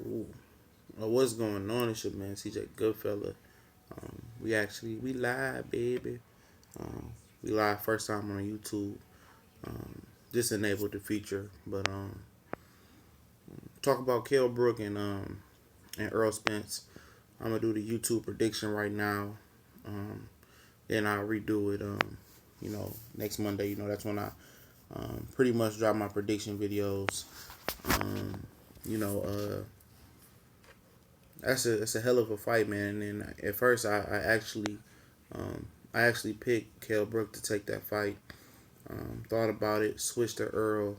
Ooh. Well, what's going on? It's your man CJ Goodfella. We live, baby. Um, we live first time on YouTube. Um, just enabled the feature, but talk about Kell Brook and Earl Spence. I'm gonna do the YouTube prediction right now. Um, then I'll redo it. Next Monday. That's when I pretty much drop my prediction videos. Um, you know, uh, that's a hell of a fight, man. And at first, um, I actually picked Kell Brook to take that fight. Thought about it, switched to Earl.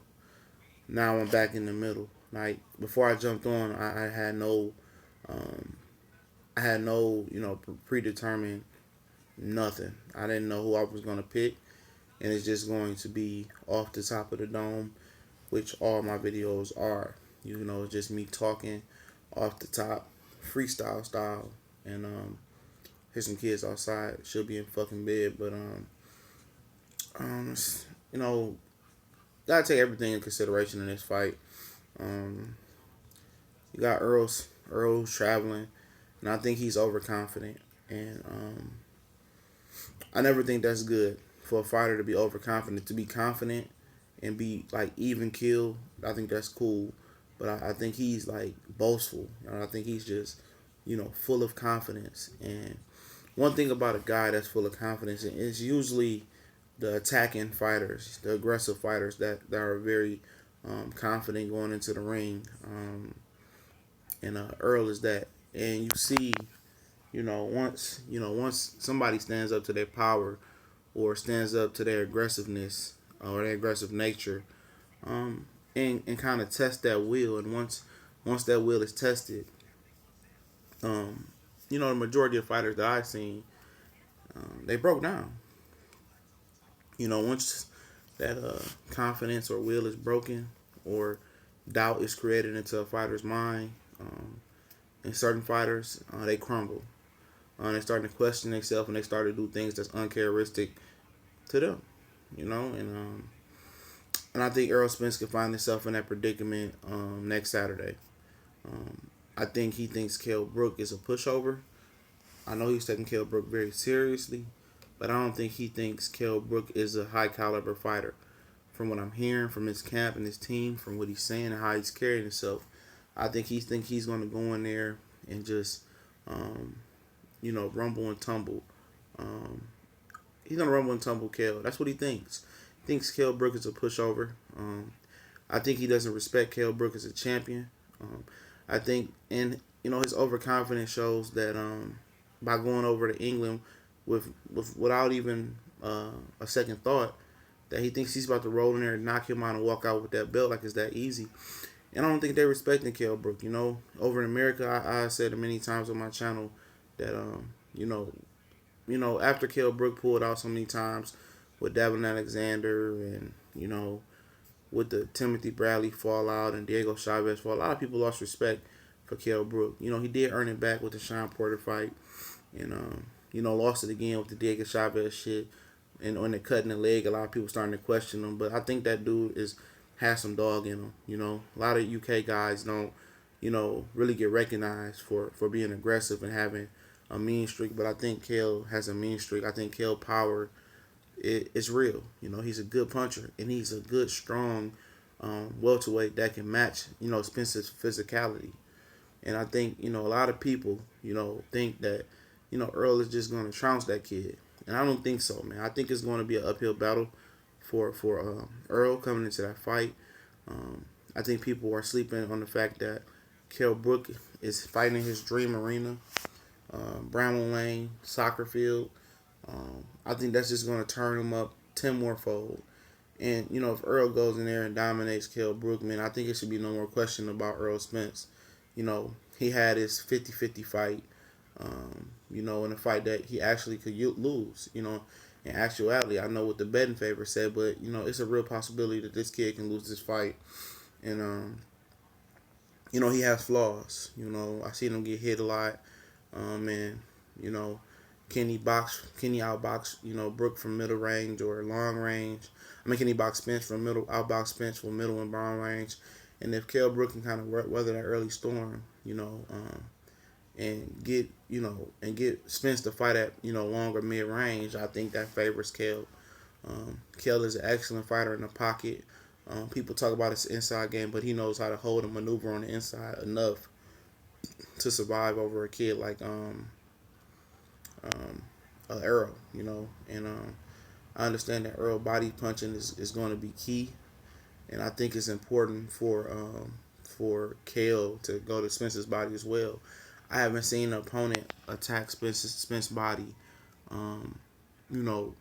Now I'm back in the middle. Like before I jumped on, um, I had no, predetermined nothing. I didn't know who I was gonna pick, and it's just going to be off the top of the dome, which all my videos are. It's just me talking off the top, freestyle style, and here's some kids outside. She'll be in fucking bed, but um, you know, gotta take everything in consideration in this fight. Um, you got Earl's traveling, and I think he's overconfident, and I never think that's good for a fighter to be overconfident. To be confident and be like even kill, I think that's cool. But I think he's like boastful. I think he's just full of confidence. And one thing about a guy that's full of confidence is usually the attacking fighters, the aggressive fighters that are very confident going into the ring. And Earl is that. And you see, once somebody stands up to their power or stands up to their aggressiveness or their aggressive nature, um, and kind of test that will. And once that will is tested, um, the majority of fighters that I've seen, they broke down. Once that confidence or will is broken or doubt is created into a fighter's mind, and certain fighters, they crumble. They starting to question themselves and they start to do things that's uncharacteristic to them. And I think Errol Spence could find himself in that predicament next Saturday. I think he thinks Kell Brook is a pushover. I know he's taking Kell Brook very seriously, but I don't think he thinks Kell Brook is a high caliber fighter. From what I'm hearing from his camp and his team, from what he's saying and how he's carrying himself, I think he's going to go in there and just, um, rumble and tumble. Um, he's going to rumble and tumble Kell. That's what he thinks. He thinks Kell Brook is a pushover. I think he doesn't respect Kell Brook as a champion. I think, and his overconfidence shows that by going over to England without even a second thought, that he thinks he's about to roll in there and knock him out and walk out with that belt like it's that easy. And I don't think they're respecting Kell Brook. Over in America, I said it many times on my channel that after Kell Brook pulled out so many times with Devin Alexander and with the Timothy Bradley fallout and Diego Chavez fall, a lot of people lost respect for Kell Brook. He did earn it back with the Sean Porter fight, and lost it again with the Diego Chavez shit. And when they're cutting the leg, a lot of people starting to question him. But I think that dude has some dog in him. A lot of UK guys don't, really get recognized for being aggressive and having a mean streak. But I think Kell has a mean streak. I think Kell power is real. He's a good puncher and he's a good, strong welterweight that can match, Spence's physicality. And I think, a lot of people, think that, Earl is just going to trounce that kid. And I don't think so, man. I think it's going to be an uphill battle for Earl coming into that fight. I think people are sleeping on the fact that Kell Brook is fighting his dream arena, Bramall Lane, soccer field. I think that's just going to turn him up 10 more fold. And, if Earl goes in there and dominates Kell Brook, man, I think it should be no more question about Earl Spence. He had his 50-50 fight, in a fight that he actually could lose. In actuality, I know what the betting favor said, but, it's a real possibility that this kid can lose this fight. And, he has flaws. I seen him get hit a lot. And, you know, Kenny outbox, Brook from middle range or long range. Kenny box Spence from middle, outbox Spence from middle and long range. And if Kell Brook can kind of weather that early storm, and get Spence to fight at longer mid range, I think that favors Kell. Kell is an excellent fighter in the pocket. People talk about his inside game, but he knows how to hold and maneuver on the inside enough to survive over a kid like Errol, and I understand that Errol body punching is going to be key, and I think it's important for Kell to go to Spence's body as well. I haven't seen an opponent attack Spence's body, um, you know,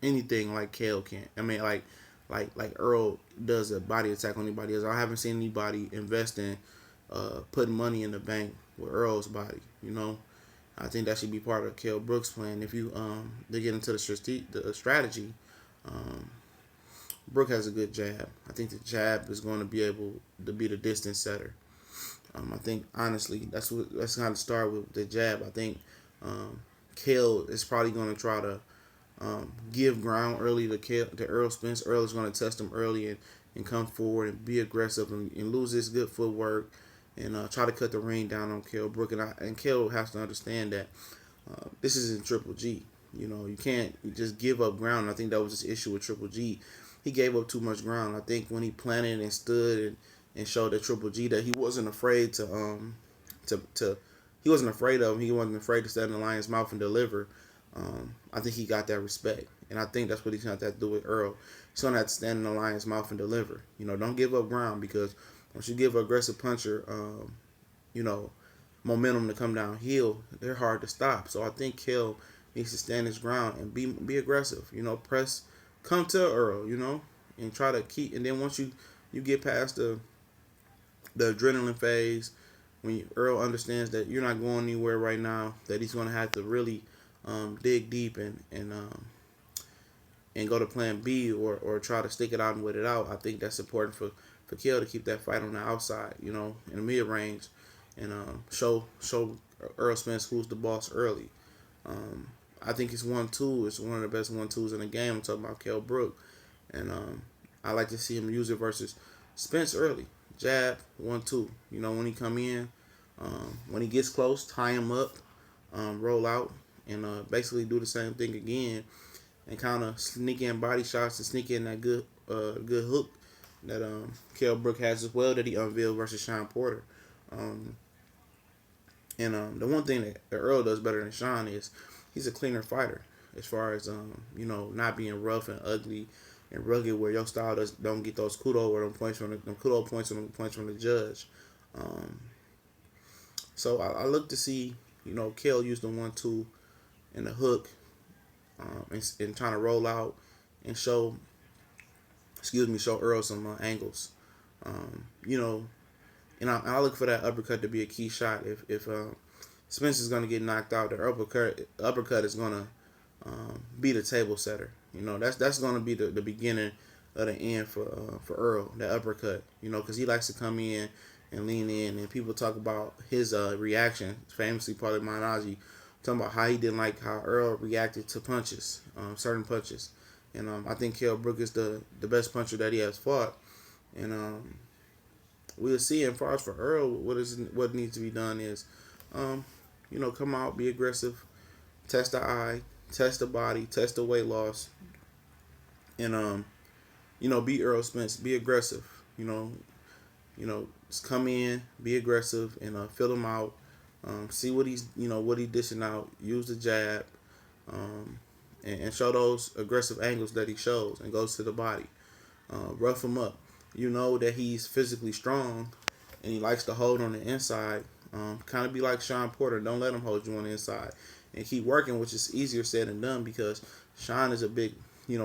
anything like Kell can. I mean, like Earl does a body attack on anybody else. I haven't seen anybody invest in putting money in the bank with Earl's body. I think that should be part of Kell Brook's plan. If you they get into the strategy, um, Brook has a good jab. I think the jab is going to be able to be the distance setter. I think honestly that's kind of start with the jab. I think Kell is probably going to try to give ground early to Errol Spence. Earl is going to test him early and come forward and be aggressive and lose his good footwork and try to cut the ring down on Kell Brook. And Kell has to understand that this is in Triple G. You can't just give up ground. I think that was his issue with Triple G. He gave up too much ground. I think when he planted and stood and showed that Triple G that he wasn't afraid to he wasn't afraid of him. He wasn't afraid to stand in the lion's mouth and deliver. I think he got that respect, and I think that's what he's going to have to do with Earl. He's going to have to stand in the lion's mouth and deliver. Don't give up ground, because once you give an aggressive puncher, momentum to come downhill, they're hard to stop. So I think Kell needs to stand his ground and be aggressive. Press, come to Earl, and try to keep. And then once you get past the adrenaline phase, when Earl understands that you're not going anywhere right now, that he's going to have to really dig deep and go to plan B or try to stick it out and wait it out. I think that's important for Kell to keep that fight on the outside, in the mid range, and show Earl Spence who's the boss early. I think it's 1-2. It's one of the best 1-2s in the game. I'm talking about Kell Brook, and I like to see him use it versus Spence early. Jab 1-2. When he come in, when he gets close, tie him up, roll out, and basically do the same thing again, and kind of sneak in body shots and sneak in that good hook that Kell Brook has as well, that he unveiled versus Sean Porter. And the one thing that Earl does better than Sean is he's a cleaner fighter as far as not being rough and ugly and rugged, where your style don't get those kudo or them points from the judge. So I look to see Kell use the 1-2 and the hook, and trying to roll out and show Earl some angles. And I look for that uppercut to be a key shot. If Spence is going to get knocked out, the uppercut is going to be the table setter. That's going to be the beginning of the end for Earl, that uppercut. Because he likes to come in and lean in, and people talk about his reaction, famously probably Manaji, talking about how he didn't like how Earl reacted to punches, certain punches. And I think Kell Brook is the best puncher that he has fought. And we'll see. And as far as for Earl, what needs to be done is, come out, be aggressive, test the eye, test the body, test the weight loss, and beat Earl Spence. Be aggressive. Just come in, be aggressive, and fill him out. See what he's dishing out. Use the jab, and show those aggressive angles that he shows and goes to the body. Rough him up. That he's physically strong, and he likes to hold on the inside. Kind of be like Sean Porter. Don't let him hold you on the inside, and keep working, which is easier said than done, because Sean is a big,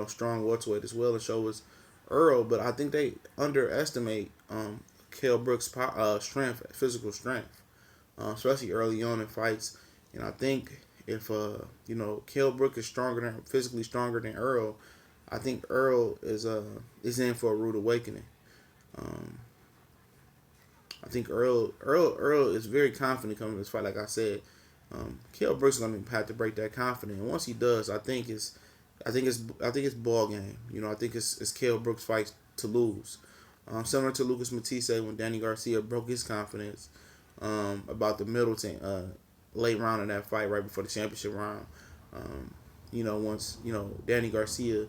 strong welterweight as well, and so is Earl. But I think they underestimate Kell Brook's strength, physical strength, especially early on in fights. And I think if Kell Brook is physically stronger than Earl, I think Earl is in for a rude awakening. I think Earl is very confident coming to this fight. Like I said, Kell Brook's gonna have to break that confidence. And once he does, I think it's ball game. I think it's Kell Brook's fight to lose. Similar to Lucas Matisse when Danny Garcia broke his confidence about the Middleton late round in that fight right before the championship round. Once Danny Garcia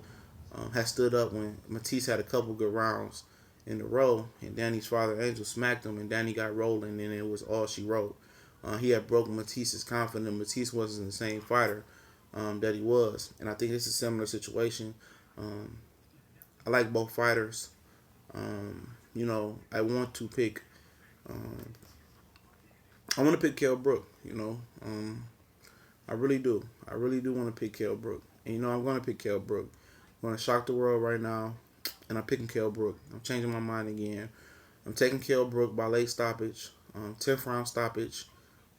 had stood up when Matisse had a couple good rounds in a row, and Danny's father Angel smacked him, and Danny got rolling, and it was all she wrote. He had broken Matisse's confidence. Matisse wasn't the same fighter that he was, and I think it's a similar situation. I like both fighters. I want to pick. I want to pick Kell Brook. I really do. I really do want to pick Kell Brook, and I'm going to pick Kell Brook. I'm going to shock the world right now, and I'm picking Kell Brook. I'm changing my mind again. I'm taking Kell Brook by late stoppage, 10th round stoppage.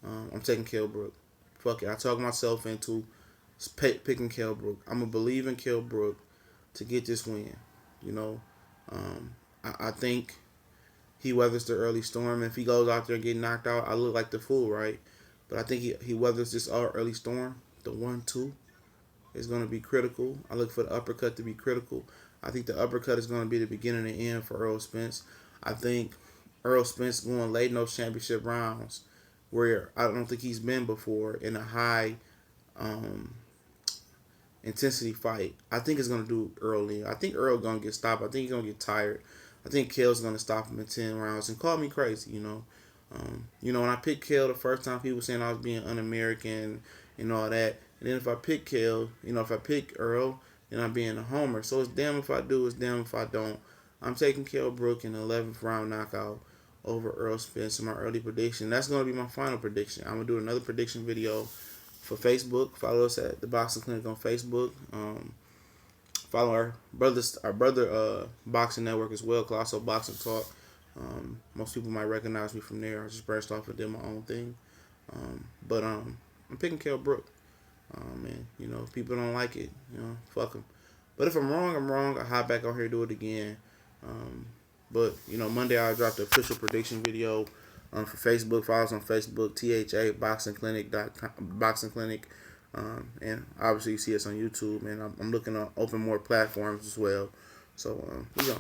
I'm taking Kell Brook. Fuck it. I talked myself into picking Kell Brook. I'm going to believe in Kell Brook to get this win. I think he weathers the early storm. If he goes out there and get knocked out, I look like the fool, right? But I think he weathers this early storm. The 1-2 is going to be critical. I look for the uppercut to be critical. I think the uppercut is going to be the beginning and end for Errol Spence. I think Errol Spence going late in those championship rounds where I don't think he's been before in a high intensity fight. I think it's going to do Errol in. I think Errol going to get stopped. I think he's going to get tired. I think Kell's going to stop him in 10 rounds. And call me crazy, when I picked Kell the first time, people saying I was being un-American and all that. And then if I pick Kell, if I pick Errol, then I'm being a homer. So it's damn if I do, it's damn if I don't. I'm taking Kell Brook in the 11th round knockout over Errol Spence in my early prediction. That's going to be my final prediction. I'm going to do another prediction video for Facebook. Follow us at the Boxing Clinic on Facebook. Follow our brother boxing network as well, Colossal Boxing Talk. Most people might recognize me from there. I just branched off and did my own thing. But I'm picking Kell Brook. And if people don't like it, fuck them. But if I'm wrong, I'm wrong. I hop back on here and do it again. But Monday I'll drop the official prediction video for Facebook. Follow us on Facebook, THA Boxing Clinic. And obviously you see us on YouTube, and I'm looking to open more platforms as well. So we go.